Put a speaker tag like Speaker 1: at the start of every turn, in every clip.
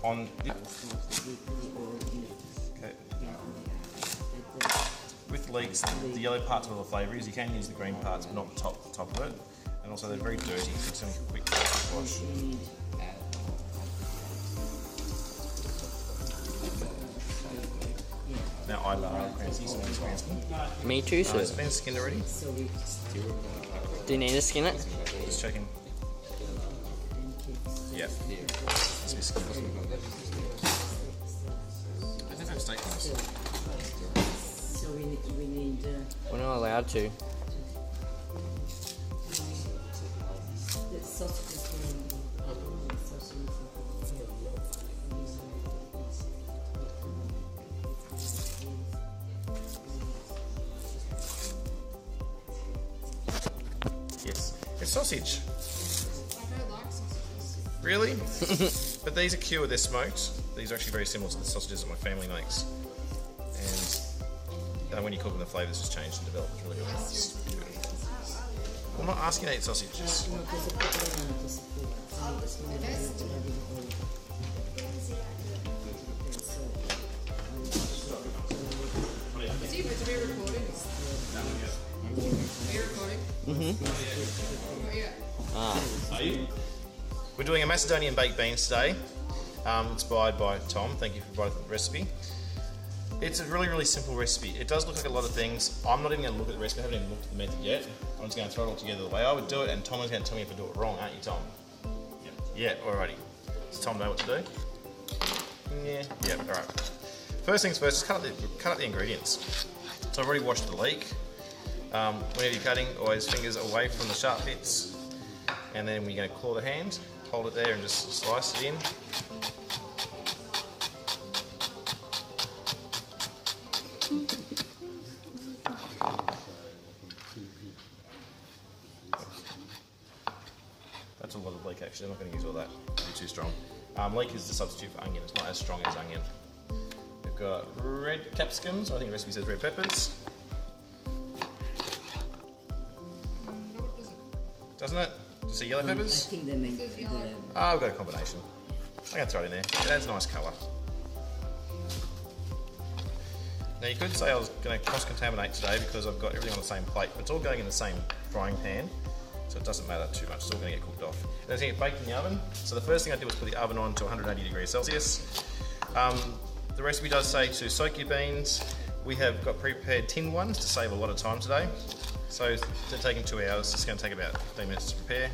Speaker 1: on. Okay. With leeks, the yellow parts of all the flavour is. You can use the green parts, but not the top of it. And also, they're very dirty. It's only a quick wash. Now I love crancy, so it's skin.
Speaker 2: Me too, sir.
Speaker 1: It's been skinned already.
Speaker 2: Do you need to skin it?
Speaker 1: Just checking. Yeah. It's been skinned. I don't have steak knives.
Speaker 3: So we need
Speaker 2: We're not allowed to.
Speaker 3: the sausages.
Speaker 1: Yes. It's sausage.
Speaker 4: I don't like sausages.
Speaker 1: Really? But these are cured, they're smoked. These are actually very similar to the sausages that my family makes. And when you cook them, the flavours just change and develop. It's really nice. I'm not asking you to eat sausages.
Speaker 4: Is he meant to be recording? Are you recording? Oh, yeah.
Speaker 1: Are you? We're doing a Macedonian baked beans today, inspired by Tom. Thank you for providing the recipe. It's a really simple recipe. It does look like a lot of things. I'm not even going to look at the recipe. I haven't even looked at the method yet. I'm just going to throw it all together the way I would do it, and Tom is going to tell me if I do it wrong, aren't you, Tom? Yeah, alrighty. Does Tom know what to do? Yeah, alright. First things first, just cut up the ingredients. So I've already washed the leek. Whenever you're cutting, always fingers away from the sharp bits. And then we're going to claw the hand, hold it there and just slice it in. That's a lot of leek actually, I'm not going to use all that, it'll be too strong. Leek is the substitute for onion, it's not as strong as onion. We've got red capsicums, I think the recipe says red peppers. Doesn't it? Does it say yellow peppers?
Speaker 3: I think they make
Speaker 1: Oh, I've got a combination. I'm going to throw it in there, it adds a nice colour. Now you could say I was going to cross-contaminate today because I've got everything on the same plate, but it's all going in the same frying pan, so it doesn't matter too much, it's all going to get cooked off. And it's going to get baked in the oven, so the first thing I did was put the oven on to 180 degrees Celsius. The recipe does say to soak your beans. We have got pre-prepared tinned ones to save a lot of time today. So instead of taking 2 hours, it's going to take about 15 minutes to prepare.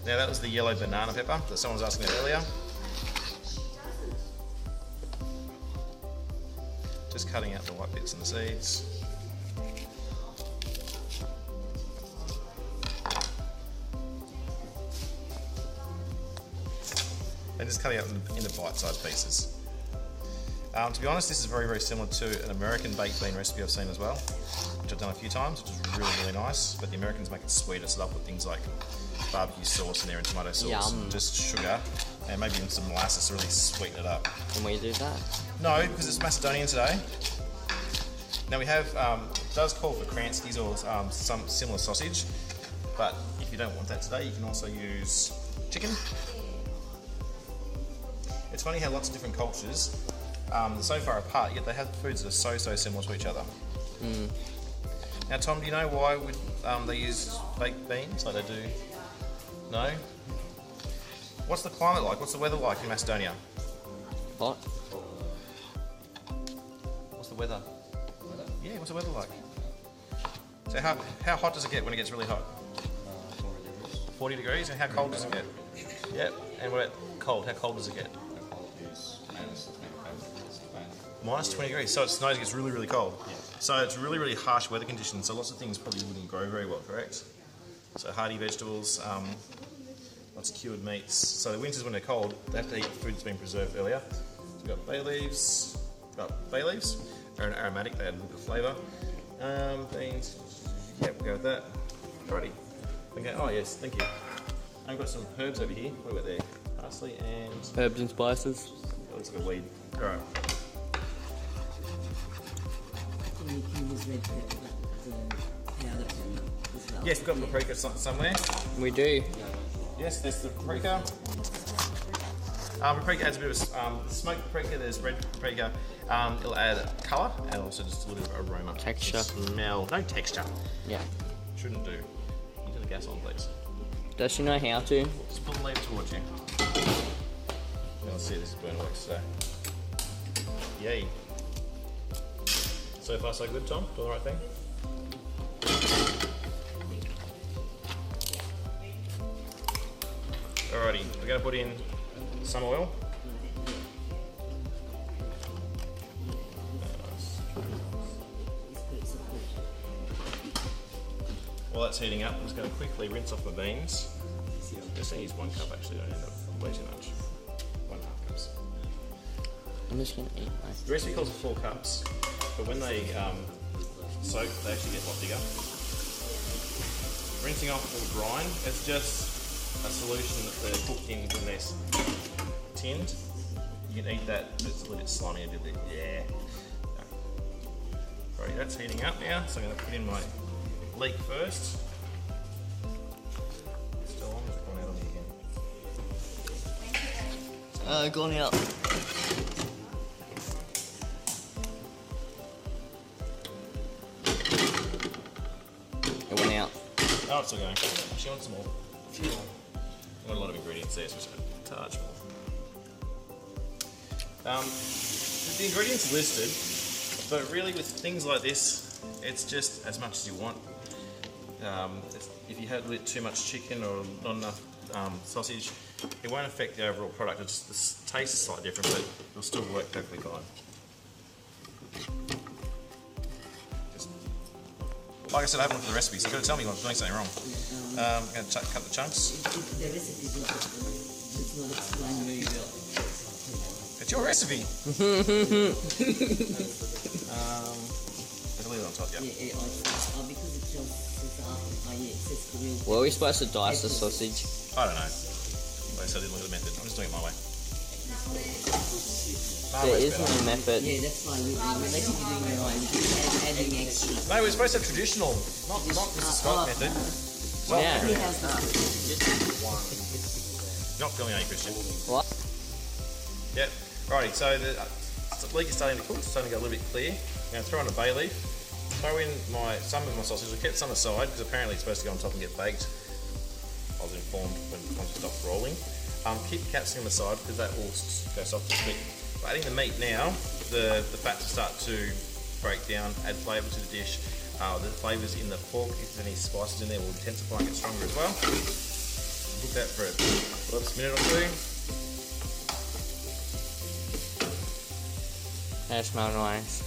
Speaker 1: Now that was the yellow banana pepper that someone was asking about earlier. Just cutting out the white bits and the seeds. And just cutting out into bite-sized pieces. To be honest, this is very similar to an American baked bean recipe I've seen as well, which I've done a few times, which is really nice, but the Americans make it sweeter, so they'll put things like barbecue sauce in there and tomato sauce, and just sugar, and maybe even some molasses to really sweeten it up.
Speaker 2: Can we do that?
Speaker 1: No, because it's Macedonian today. Now we have, it does call for kranskis or some similar sausage, but if you don't want that today, you can also use chicken. It's funny how lots of different cultures, they're so far apart, yet they have foods that are so similar to each other. Now Tom, do you know why they use baked beans like they do? No? What's the climate like? What's the weather like in Macedonia?
Speaker 2: Hot?
Speaker 1: What's the weather? Yeah, what's the weather like? So how hot does it get when it gets really hot? 40 degrees. And how cold does it get? Yep. And what about cold? How cold does it get? Minus 20 degrees. So it snows, it gets really cold. So it's really harsh weather conditions. So lots of things probably wouldn't grow very well, correct? So hardy vegetables, lots of cured meats. So the winters when they're cold, they have to eat food that's been preserved earlier. So we've got bay leaves. They're an aromatic, they add a little bit of flavour. Beans, yep, we'll go with that. Alrighty. Okay. Oh yes, thank you. I've got some herbs over here. What about there? Parsley and...
Speaker 2: Herbs and spices.
Speaker 1: That looks like a weed. Alright.
Speaker 3: you can use red pepper, the powder pepper as well.
Speaker 1: Yes, we've got paprika somewhere.
Speaker 2: We do.
Speaker 1: Yes, there's the paprika. Paprika adds a bit of smoked paprika. There's red paprika. It'll add colour and also just a little bit of aroma.
Speaker 2: Texture.
Speaker 1: Smell. No texture.
Speaker 2: Yeah.
Speaker 1: Shouldn't do. You turn the gas on, please.
Speaker 2: Does she know how to?
Speaker 1: Just pull the lever towards you. Let's see if this burner works today. Yay. So far so good, Tom? Doing the right thing? Alrighty, we're going to put in some oil. While that's heating up, I'm just going to quickly rinse off my beans. I'm just going to use 1 cup actually, don't end up way too much. 1.5 cups.
Speaker 2: I'm just gonna eat my.
Speaker 1: The recipe calls for 4 cups, but when they soak, they actually get a lot bigger. Rinsing off all the brine, it's just a solution that they're cooked in when they're tinned. You can eat that, but it's a little bit slimy, a bit, yeah. Right, that's heating up now, so I'm going to put in my leek first. Still on, it's gone out on me again.
Speaker 2: Gone out. It went out.
Speaker 1: Oh, it's still going. She wants some more. A few more. I've got a lot of ingredients there, so just a touch more. The ingredients listed, but really with things like this, it's just as much as you want. If you have a bit too much chicken or not enough sausage, it won't affect the overall product. It's just, the taste is slightly different, but it'll still work perfectly fine. Like I said, I haven't looked at the recipe, so you've got to tell me when I'm doing something wrong. I'm going to cut the chunks.
Speaker 3: The recipe is not explained.
Speaker 1: It's your recipe. There's a lid on top, yeah.
Speaker 3: Because it just says it says Korean.
Speaker 2: Were we supposed to dice the sausage?
Speaker 1: I don't know. Like I said, I didn't look at the method. I'm just doing it my way.
Speaker 2: There is no method.
Speaker 3: Yeah, that's why we let you be doing your own. Adding extra.
Speaker 1: No, we're supposed to have traditional, not Mr. Scott method.
Speaker 2: Yeah.
Speaker 3: He has the
Speaker 1: Not filming, are you, Christian?
Speaker 2: What?
Speaker 1: Yep. Righty, so the leek is starting to cook, it's starting to go a little bit clear. I'm going to throw in a bay leaf, throw in some of my sausage. I kept some aside because apparently it's supposed to go on top and get baked. I was informed once it stops rolling. Keep the capsicum aside because that will go soft and quick. By adding the meat now, the fats will start to break down, add flavour to the dish. The flavours in the pork, if there's any spices in there, will intensify and get stronger as well. Cook that for a minute or two.
Speaker 2: That smells nice.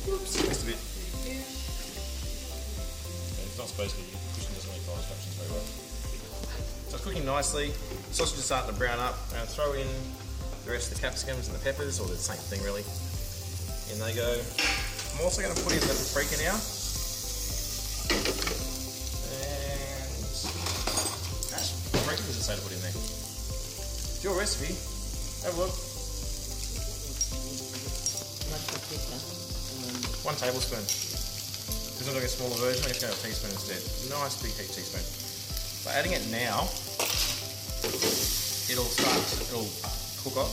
Speaker 1: Oops, missed a bit. Yeah, it's not supposed to be. Christian doesn't really follow instructions very well. So it's cooking nicely. The sausage is starting to brown up. I'm going to throw in the rest of the capsicums and the peppers, or the same thing really. In they go. I'm also going to put in the paprika now. And paprika doesn't say to put in there. It's your recipe. Have a look. 1 tablespoon. Because I'm doing a smaller version, I'm just going to have a teaspoon instead. Nice big heat teaspoon. By adding it now, it'll cook off,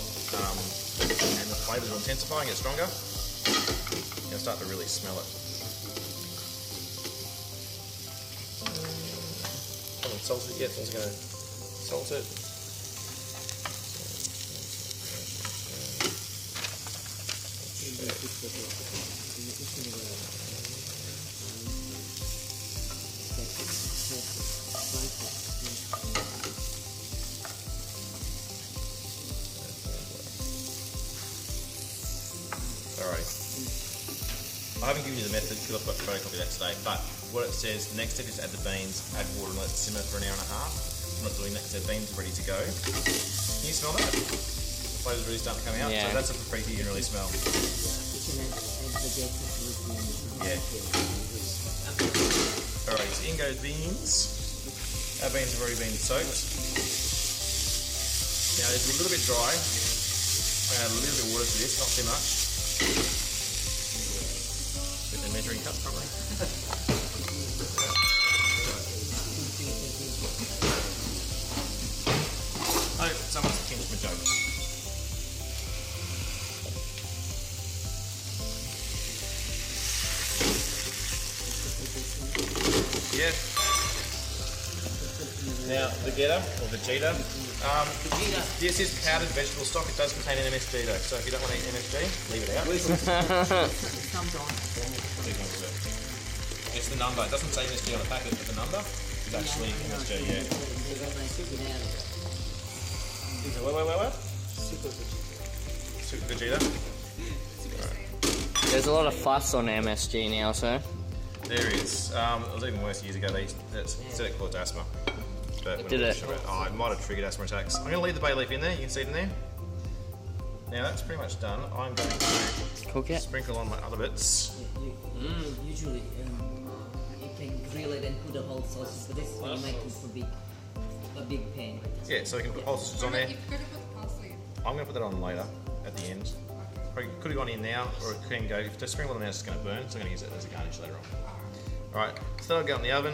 Speaker 1: and the flavours will intensify and get stronger. You'll start to really smell it. Haven't salted it yet, so I'm just going to salt it. Alright. I haven't given you the method because I've got a photocopy of that today, but what it says, the next step is to add the beans, add water and let it simmer for an hour and a half. I'm not doing that because the beans are ready to go. Can you smell that? The flavours really starting to come out,
Speaker 2: Yeah.
Speaker 1: so that's a paprika you can really smell. Yeah. Alright, so in goes beans. Our beans have already been soaked. Now it's a little bit dry. I'm going to add a little bit of water to this, not too much. With the measuring cup probably. yet. Now, Vegeta, or Vegeta. This is powdered vegetable stock. It does contain an MSG though, so if you don't want to eat MSG, leave it out. It's the number. It doesn't say MSG on the packet, but the number is actually MSG, yeah. What? Super Vegeta.
Speaker 2: There's a lot of fuss on MSG now, so.
Speaker 1: There is. It was even worse years ago. They said it caused asthma. But
Speaker 2: Did it?
Speaker 1: Oh, it might have triggered asthma attacks. I'm going to leave the bay leaf in there. You can see it in there. Now that's pretty much done. I'm going to
Speaker 2: Cook it.
Speaker 1: sprinkle on my other bits.
Speaker 3: Usually, you can grill it and put the whole sausage, but this is when you make it for a big pan.
Speaker 1: Yeah, so we can put whole sausages on there.
Speaker 4: You've got to put the parsley in.
Speaker 1: I'm going to put that on later at the end. Probably could have gone in now, or it can go. If the sprinkle on now, it's going to burn, so I'm going to use it as a garnish later on. Alright, so that'll go in the oven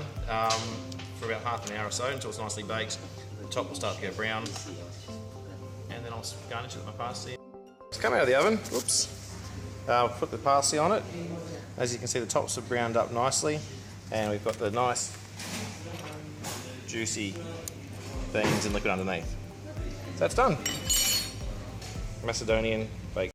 Speaker 1: for about half an hour or so until it's nicely baked. The top will start to go brown, and then I'll garnish it with my parsley. It's come out of the oven. Whoops. Put the parsley on it. As you can see, the tops are browned up nicely, and we've got the nice, juicy beans and liquid underneath. So that's done. Macedonian